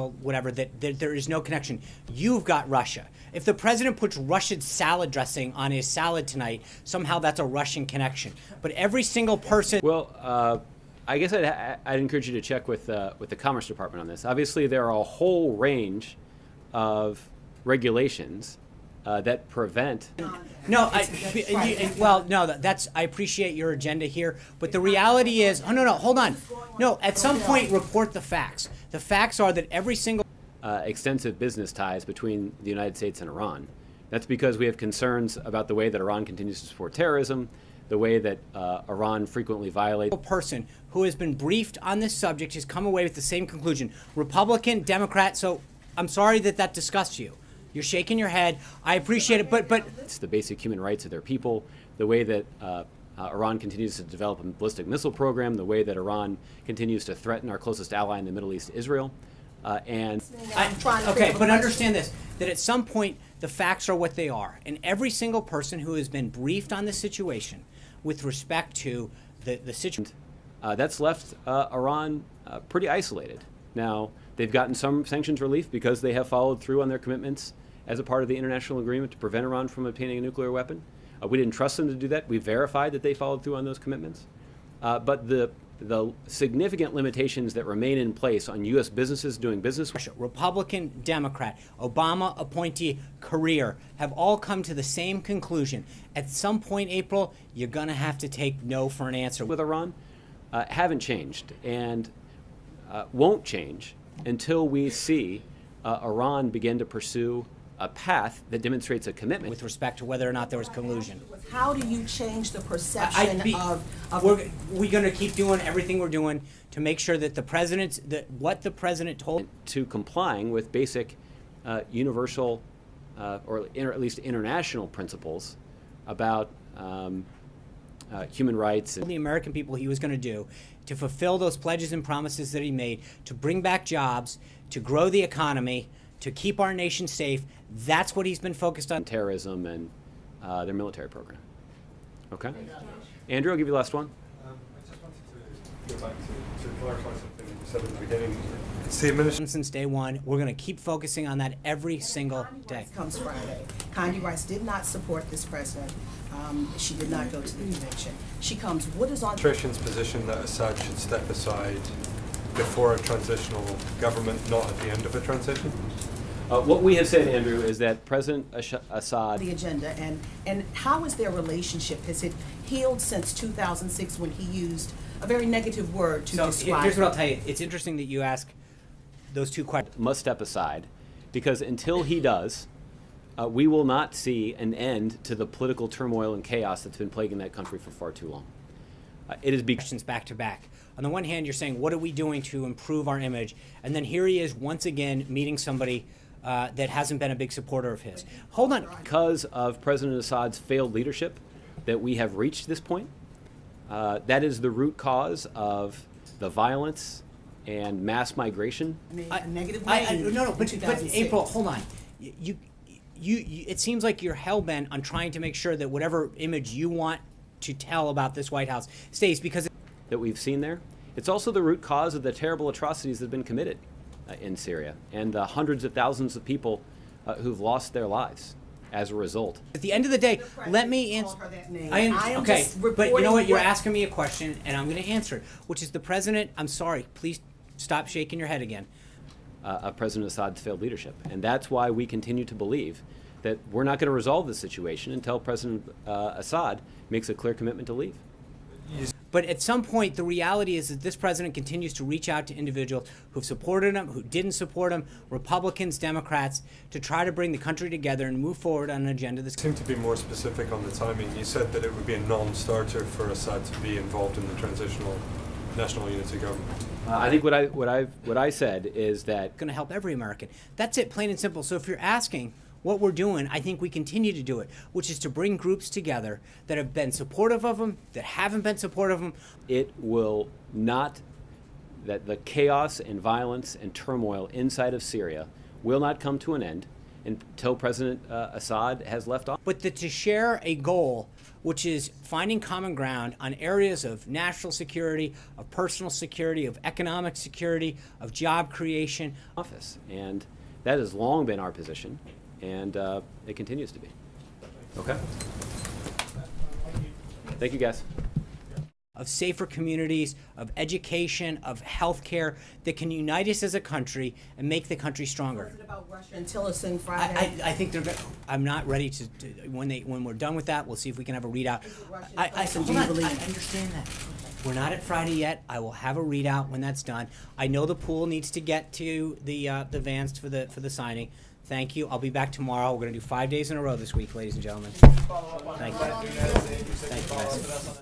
whatever, that there is no connection. You've got Russia. If the president puts Russian salad dressing on his salad tonight, somehow that's a Russian connection. But every single person... Well, I guess I'd encourage you to check with the Commerce Department on this. Obviously, there are a whole range of regulations that prevent... No, that's I appreciate your agenda here, but the reality is... Oh, no, hold on. No, at some point, report the facts. The facts are that every single... extensive business ties between the United States and Iran. That's because we have concerns about the way that Iran continues to support terrorism, the way that Iran frequently violates... person who has been briefed on this subject has come away with the same conclusion. Republican, Democrat, so I'm sorry that disgusts you. You're shaking your head. I appreciate it, but... It's the basic human rights of their people, the way that Iran continues to develop a ballistic missile program, the way that Iran continues to threaten our closest ally in the Middle East, Israel. Okay, but understand this, that at some point the facts are what they are. And every single person who has been briefed on this situation with respect to the situation... that's left Iran pretty isolated. Now, they've gotten some sanctions relief because they have followed through on their commitments as a part of the international agreement to prevent Iran from obtaining a nuclear weapon. We didn't trust them to do that. We verified that they followed through on those commitments. But the significant limitations that remain in place on U.S. businesses doing business with Republican, Democrat, Obama appointee, career have all come to the same conclusion. At some point, April, you're going to have to take no for an answer. With Iran haven't changed and won't change until we see Iran begin to pursue a path that demonstrates a commitment with respect to whether or not there was collusion. How do you change the perception we're going to keep doing everything we're doing to make sure that what the president told... To complying with basic universal or at least international principles about human rights. The American people he was going to do to fulfill those pledges and promises that he made, to bring back jobs, to grow the economy, to keep our nation safe. That's what he's been focused on. Terrorism and their military program. Okay? Andrew, I'll give you the last one. I just wanted to go back to clarify something you said at the beginning. It's the administration. Since day one, we're going to keep focusing on that every single day. Comes Friday. Condi Rice did not support this president. She did not go to the convention. She comes. What is on... Administration's position that Assad should step aside before a transitional government, not at the end of a transition? What we have said, Andrew, is that President Assad... The agenda, and how is their relationship? Has it healed since 2006 when he used a very negative word to describe... Here's what I'll tell you. It's interesting that you ask those two questions. Must step aside, because until he does, we will not see an end to the political turmoil and chaos that's been plaguing that country for far too long. It is questions back to back. On the one hand, you're saying, what are we doing to improve our image? And then here he is once again meeting somebody that hasn't been a big supporter of his. Hold on. Because of President Assad's failed leadership that we have reached this point, that is the root cause of the violence and mass migration. A negative way. But April, hold on. It seems like you're hell-bent on trying to make sure that whatever image you want to tell about this White House stays, because... That we've seen there. It's also the root cause of the terrible atrocities that have been committed in Syria and the hundreds of thousands of people who've lost their lives as a result. At the end of the day, let me answer. Okay, but you know what? You're asking me a question, and I'm going to answer it, which is the president. I'm sorry. Please stop shaking your head again. Of President Assad's failed leadership. And that's why we continue to believe that we're not going to resolve this situation until President Assad makes a clear commitment to leave. But at some point, the reality is that this president continues to reach out to individuals who've supported him, who didn't support him, Republicans, Democrats, to try to bring the country together and move forward on an agenda that's... Seem to be more specific on the timing. You said that it would be a non-starter for Assad to be involved in the transitional national unity government. I think what I said is that... Going to help every American. That's it, plain and simple. So if you're asking what we're doing, I think we continue to do it, which is to bring groups together that have been supportive of them, that haven't been supportive of them. It will not, that the chaos and violence and turmoil inside of Syria will not come to an end until President Assad has left office. But to share a goal which is finding common ground on areas of national security, of personal security, of economic security, of job creation. Office, and that has long been our position, and it continues to be. Okay. Thank you, guys. Of safer communities, of education, of healthcare that can unite us as a country and make the country stronger. Was it about Russia and Tillerson Friday? I think they're. I'm not ready to. When we're done with that, we'll see if we can have a readout. Tillerson, do you hold on, believe? I understand that. We're not at Friday yet. I will have a readout when that's done. I know the pool needs to get to the Vance for the signing. Thank you. I'll be back tomorrow. We're going to do 5 days in a row this week, ladies and gentlemen. Thank you. Thank you, guys.